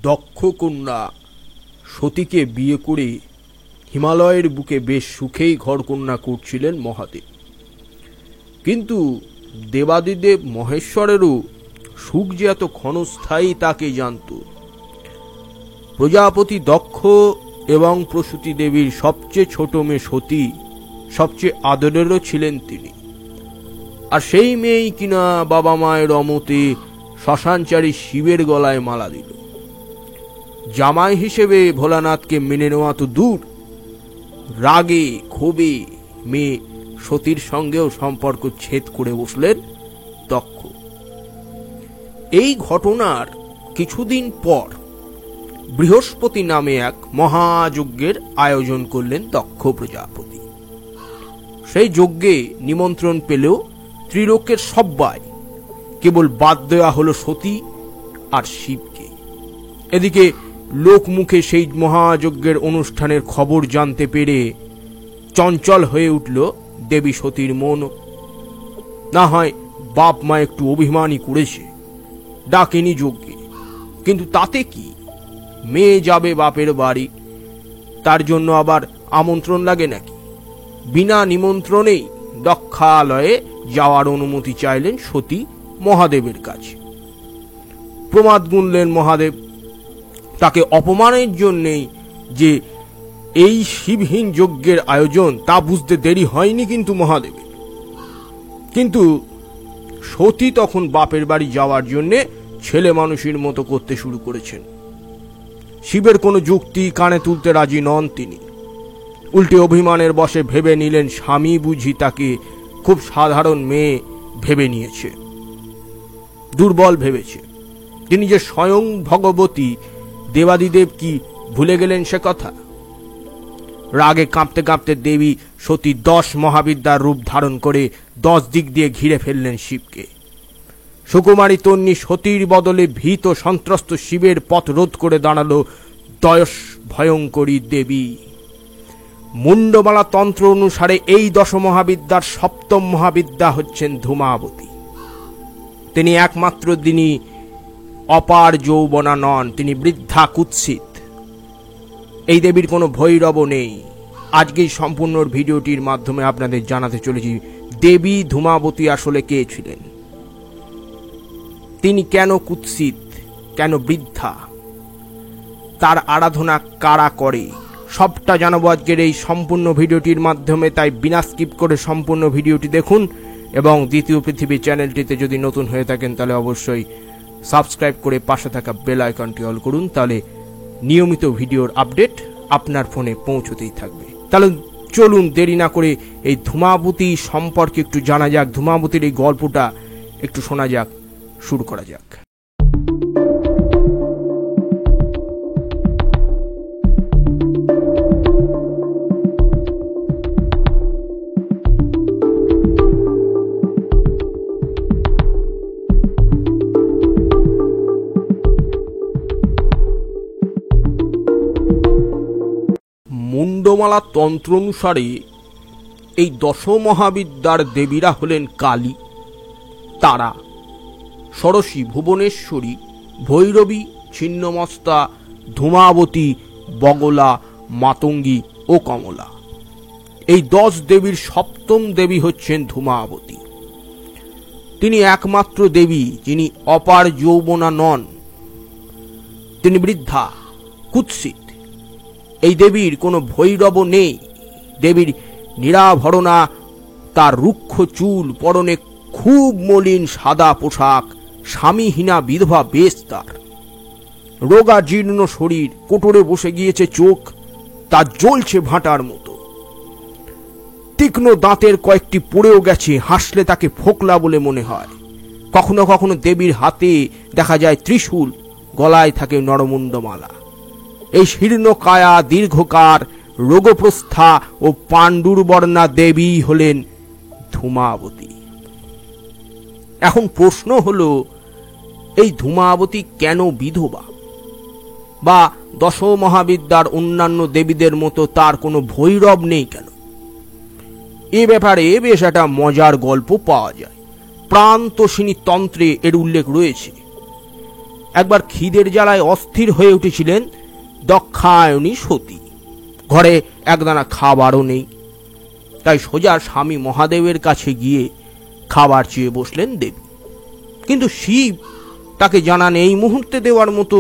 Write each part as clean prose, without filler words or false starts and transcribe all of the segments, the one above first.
দক্ষ কন্যা সতীকে বিয়ে করে হিমালয়ের বুকে বেশ সুখেই ঘরকন্যা করছিলেন মহাদেব। কিন্তু দেবাদিদেব মহেশ্বরেরও সুখ যে এত ক্ষণস্থায়ী তাকে জানত। প্রজাপতি দক্ষ এবং প্রসূতি দেবীর সবচেয়ে ছোট মেয়ে সতী সবচেয়ে আদরেরও ছিলেন তিনি। আর সেই মেয়েই কিনা বাবা মায়ের অমতে শ্মশানচারী শিবের গলায় মালা দিল। জামাই হিসেবে ভোলানাথকে মেনে নেওয়া তো দূর, রাগে ক্ষোভে মেয়ে সতীর সঙ্গেও সম্পর্ক ছেদ করে বসলেন দক্ষ। এই ঘটনার কিছুদিন পর বৃহস্পতি নামে এক মহাযজ্ঞের আয়োজন করলেন দক্ষ প্রজাপতি। সেই যজ্ঞে নিমন্ত্রণ পেলেও ত্রিলোকের সবাই, কেবল বাদ দেওয়া হলো সতী আর শিবকে। এদিকে লোকমুখে সেই মহাযজ্ঞের অনুষ্ঠানের খবর জানতে পেরে চঞ্চল হয়ে উঠল দেবী সতীর মন। না হয় বাপ মা একটু অভিমানই করেছে, ডাকেনি যজ্ঞে, কিন্তু তাতে কি? মেয়ে যাবে বাপের বাড়ি, তার জন্য আবার আমন্ত্রণ লাগে নাকি? বিনা নিমন্ত্রণেই দক্ষালয়ে যাওয়ার অনুমতি চাইলেন সতী মহাদেবের কাছে। প্রমাদ গুনলেন মহাদেব। তাকে অপমানের জন্যেই যে এই শিবহীন যজ্ঞের আয়োজন তা বুঝতে দেরি হয়নি কিন্তু মহাদেবের। কিন্তু সতী তখন বাপের বাড়ি যাওয়ার জন্যে ছেলে মানুষের মতো করতে শুরু করেছেন। শিবের কোনো যুক্তি কানে তুলতে রাজি নন তিনি। উল্টে অভিমানের বশে ভেবে নিলেন স্বামী বুঝি তাকে খুব সাধারণ মেয়ে ভেবে নিয়েছে, দুর্বল ভেবেছে। তিনি যে স্বয়ং ভগবতী, দেবাদিদেব কি ভুলে গেলেন সে কথা? রাগে কাঁপতে কাঁপতে দেবী সতী 10 মহাবিদ্যার রূপ ধারণ করে 10 দিক দিয়ে ঘিরে ফেললেন শিবকে। সুকুমারী তন্নী সতীর বদলে ভীত সন্ত্রস্ত শিবের পথ রোধ করে দাঁড়ালো 10 ভয়ঙ্করী দেবী। মুন্ডমালা তন্ত্র অনুসারে এই 10 মহাবিদ্যার 7ম মহাবিদ্যা হচ্ছেন ধূমাবতী। তিনি একমাত্র তিনি অপার যৌবনা নন, তিনি বৃদ্ধা কুৎসিত। এই দেবীর কোনো ভৈরব নেই। আজকেই সম্পূর্ণ ভিডিওটির মাধ্যমে আপনাদের জানাতে চলেছি দেবী ধূমাবতী আসলে কে ছিলেন, তিনি কেন কুৎসিত, কেন বৃদ্ধা, তার আরাধনা কারা করে, সবটা জানাবো আজকের এই সম্পূর্ণ ভিডিওটির মাধ্যমে। তাই বিনা স্কিপ করে সম্পূর্ণ ভিডিওটি দেখুন এবং দ্বিতীয় পৃথিবী চ্যানেলটিতে যদি নতুন হয়ে থাকেন তাহলে অবশ্যই সাবস্ক্রাইব করে পাশে থাকা বেল আইকনটি অল করুন, তাহলে নিয়মিত ভিডিওর আপডেট আপনার ফোনে পৌঁছতেই থাকবে। তাহলে চলুন দেরি না করে এই ধূমাবতী সম্পর্কে একটু জানা যাক, ধূমাবতীর এই গল্পটা একটু শোনা যাক, শুরু করা যাক। মুন্ডমালা তন্ত্র অনুসারে এই 10 মহাবিদ্যার দেবীরা হলেন কালী, তারা, ষোড়শী, ভুবনেশ্বরী, ভৈরবী, ছিন্নমস্তা, ধূমাবতী, বগলা, মাতঙ্গী ও কমলা। এই 10 দেবীর 7ম দেবী হচ্ছেন ধূমাবতী। তিনি একমাত্র দেবী যিনি অপার যৌবনা নন, তিনি বৃদ্ধা কুৎসিত। এই দেবীর কোনো ভৈরব নেই। দেবীর নিরাভরণা, তার রুক্ষ চুল, পরনে খুব মলিন সাদা পোশাক, স্বামীহীনা বিধবা বেশ তার। রোগা জীর্ণ শরীর, কোটরে বসে গিয়েছে চোখ, তা জ্বলছে ভাঁটার মতো। তীক্ষ্ণ দাঁতের কয়েকটি পড়েও গেছে, হাসলে তাকে ফোকলা বলে মনে হয়। কখনো কখনো দেবীর হাতে দেখা যায় ত্রিশূল, গলায় থাকে নরমুণ্ডমালা। এই শীর্ণ কায়া, দীর্ঘকার, রোগপ্রস্থা ও পাণ্ডুরবর্ণা দেবী হলেন ধূমাবতী। এখন প্রশ্ন হলো, এই ধূমাবতী কেন বিধবা? বা 10 মহাবিদ্যার অন্যান্য দেবীদের মতো তার কোনো ভৈরব নেই কেন? এ ব্যাপারে বেশ একটা মজার গল্প পাওয়া যায়। প্রাণতোষিনী তন্ত্রে এর উল্লেখ রয়েছে। একবার খিদের জ্বালায় অস্থির হয়ে উঠেছিলেন দক্ষায়নী সতী। ঘরে একদানা খাবারও নেই, তাই সোজা স্বামী মহাদেবের কাছে গিয়ে খাবার চেয়ে বসলেন দেবী। কিন্তু শিব তাকে জানান এই মুহূর্তে দেওয়ার মতো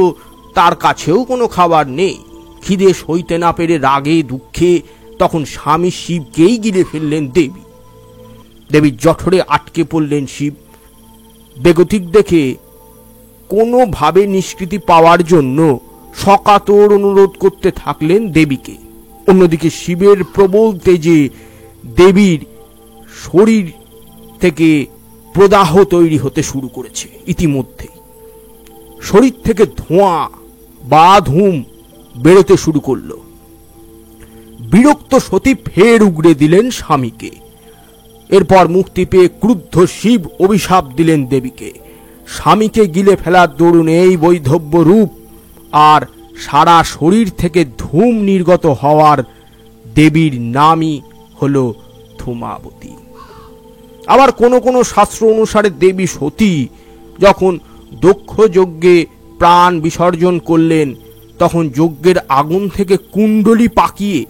তার কাছেও কোনো খাবার নেই। খিদে সইতে না পেরে রাগে দুঃখে তখন স্বামী শিবকেই গিলে ফেললেন দেবী। দেবীর জঠরে আটকে পড়লেন শিব। বেগতিক দেখে কোনোভাবে নিষ্কৃতি পাওয়ার জন্য সকাতর অনুরোধ করতে থাকলেন দেবীকে। অন্যদিকে শিবের প্রবল তেজে দেবীর শরীর থেকে প্রদাহ তৈরি হতে শুরু করেছে। ইতিমধ্যে শরীর থেকে ধোঁয়া বা ধূম বেরোতে শুরু করল। বিরক্ত সতী ফের উগড়ে দিলেন স্বামীকে। এরপর মুক্তি পেয়ে ক্রুদ্ধ শিব অভিশাপ দিলেন দেবীকে। স্বামীকে গিলে ফেলার দরুন এই বৈধব্য রূপ আর সারা শরীর থেকে ধূম নির্গত হওয়ার দেবীর নামই হল ধূমাবতী। আবার কোন কোন শাস্ত্র অনুসারে দেবী সতী যখন দক্ষ যজ্ঞে প্রাণ বিসর্জন করলেন, তখন যজ্ঞের আগুন থেকে কুণ্ডলী পাকিয়ে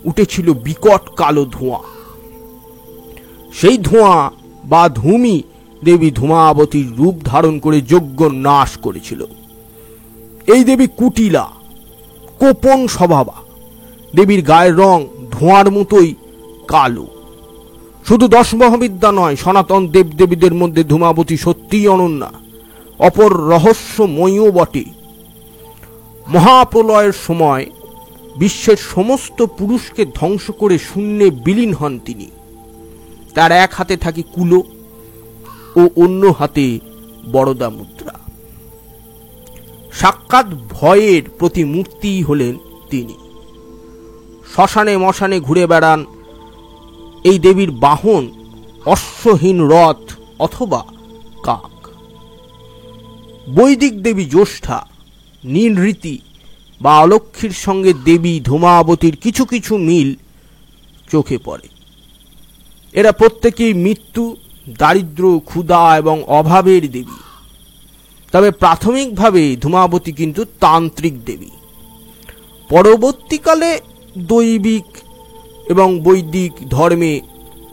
উঠেছিল বিকট কালো ধোঁয়া। সেই ধোঁয়া বা ধূমই দেবী ধূমাবতীর রূপ ধারণ করে যজ্ঞ নাশ করেছিল। এই দেবী কুটিলা, কোপন স্বভাবা। দেবীর গায়ের রং ধোঁয়ার মতোই কালো। শুধু 10 মহাবিদ্যা নয়, সনাতন দেবদেবীদের মধ্যে ধূমাবতী সত্যিই অনন্যা, অপর রহস্যময়ীও বটে। মহাপ্রলয়ের সময় বিশ্বের সমস্ত পুরুষকে ধ্বংস করে শূন্যে বিলীন হন তিনি। তার এক হাতে থাকে কুলো ও অন্য হাতে বরদা মুদ্রা। সাক্ষাৎ ভয়ের প্রতিমূর্তি হলেন তিনি। শ্মশানে মশানে ঘুরে বেড়ান। এই দেবীর বাহন অশ্বহীন রথ অথবা কাক। বৈদিক দেবী জ্যেষ্ঠা, নীলরীতি বা অলক্ষ্মীর সঙ্গে দেবী ধূমাবতীর কিছু কিছু মিল চোখে পড়ে। এরা প্রত্যেকেই মৃত্যু, দারিদ্র্য, ক্ষুধা এবং অভাবের দেবী। তবে প্রাথমিকভাবে ধূমাবতী কিন্তু তান্ত্রিক দেবী। পরবর্তীকালে দৈবিক এবং বৈদিক ধর্মে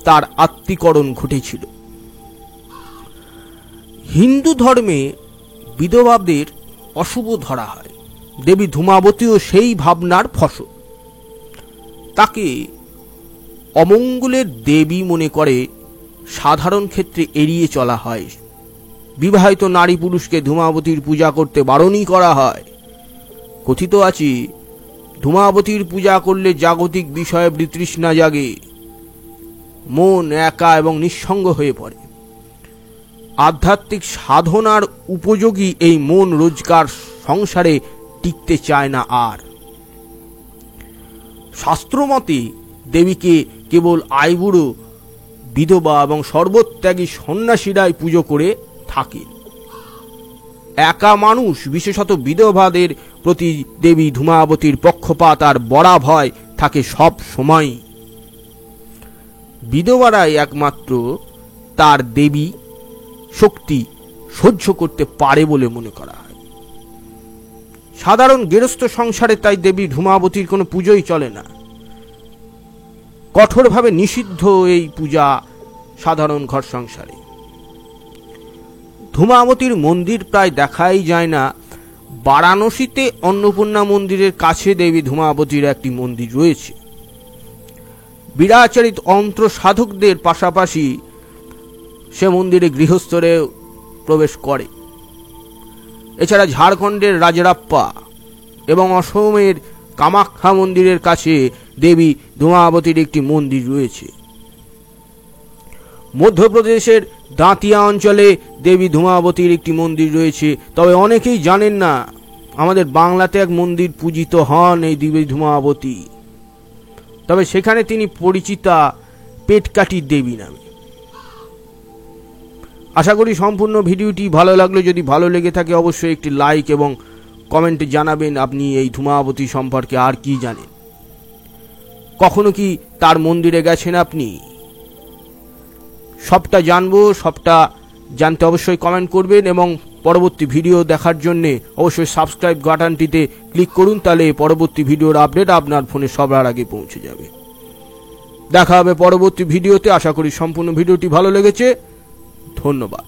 তার আত্মীকরণ ঘটেছিল। হিন্দু ধর্মে বিধবাদের অশুভ ধরা হয়। দেবী ধূমাবতীও সেই ভাবনার ফসল। তাকে অমঙ্গলের দেবী মনে করে সাধারণ ক্ষেত্রে এড়িয়ে চলা হয়। বিবাহিত নারী পুরুষকে ধূমাবতীর পূজা করতে বারণই করা হয়। কথিত আছে, ধূমাবতীর পূজা করলে জাগতিক বিষয়ে বিতৃষ্ণা জাগে, মন একা এবং নিঃসঙ্গ হয়ে পড়ে। আধ্যাত্মিক সাধনার উপযোগী এই মন রোজগার সংসারে টিকতে চায় না আর। শাস্ত্রমতে দেবীকে কেবল আইবুড়ো, বিধবা এবং সর্বত্যাগী সন্ন্যাসীরাই পুজো করে থাকে। একা মানুষ, বিশেষত বিধবাদের প্রতি দেবী ধূমাবতীর পক্ষপাত আর বড়া ভয় থাকে সব সময়। বিধবারাই একমাত্র তার দেবী শক্তি সহ্য করতে পারে বলে মনে করা হয়। সাধারণ গৃহস্থ সংসারে তাই দেবী ধূমাবতীর কোনো পুজোই চলে না। কঠোরভাবে নিষিদ্ধ এই পূজা সাধারণ ঘর সংসারে। ধূমাবতীর মন্দির প্রায় দেখাই যায় না। বারাণসীতে অন্নপূর্ণা মন্দিরের কাছে দেবী ধূমাবতীর একটি মন্দির রয়েছে। বিরাচারিত অন্ত্র সাধকদের পাশাপাশি সে মন্দিরে গৃহস্থরে প্রবেশ করে। এছাড়া ঝাড়খণ্ডের রাজরাপ্পা এবং অসমের কামাখ্যা মন্দিরের কাছে দেবী ধূমাবতীর একটি মন্দির রয়েছে। মধ্যপ্রদেশের দাঁতিয়া অঞ্চলে দেবী ধূমাবতীর একটি মন্দির রয়েছে। তবে অনেকেই জানেন না, আমাদের বাংলাতে এক মন্দির পূজিত হন এই দেবী ধূমাবতী। তবে সেখানে তিনি পরিচিতা পেটকাঠির দেবী নামে। আশা করি সম্পূর্ণ ভিডিওটি ভালো লাগলো। যদি ভালো লেগে থাকে অবশ্যই একটি লাইক এবং কমেন্টে জানাবেন আপনি এই ধূমাবতী সম্পর্কে আর কি জানেন। কখনো কি তার মন্দিরে গেছেন আপনি? সবটা জানবো, সবটা জানতে অবশ্যই কমেন্ট করবেন এবং পরবর্তী ভিডিও দেখার জন্য অবশ্যই সাবস্ক্রাইব বাটনটিতে ক্লিক করুন, তাহলে পরবর্তী ভিডিওর আপডেট আপনার ফোনে সবার আগে পৌঁছে যাবে। দেখা হবে পরবর্তী ভিডিওতে। আশা করি সম্পূর্ণ ভিডিওটি ভালো লেগেছে। ধন্যবাদ।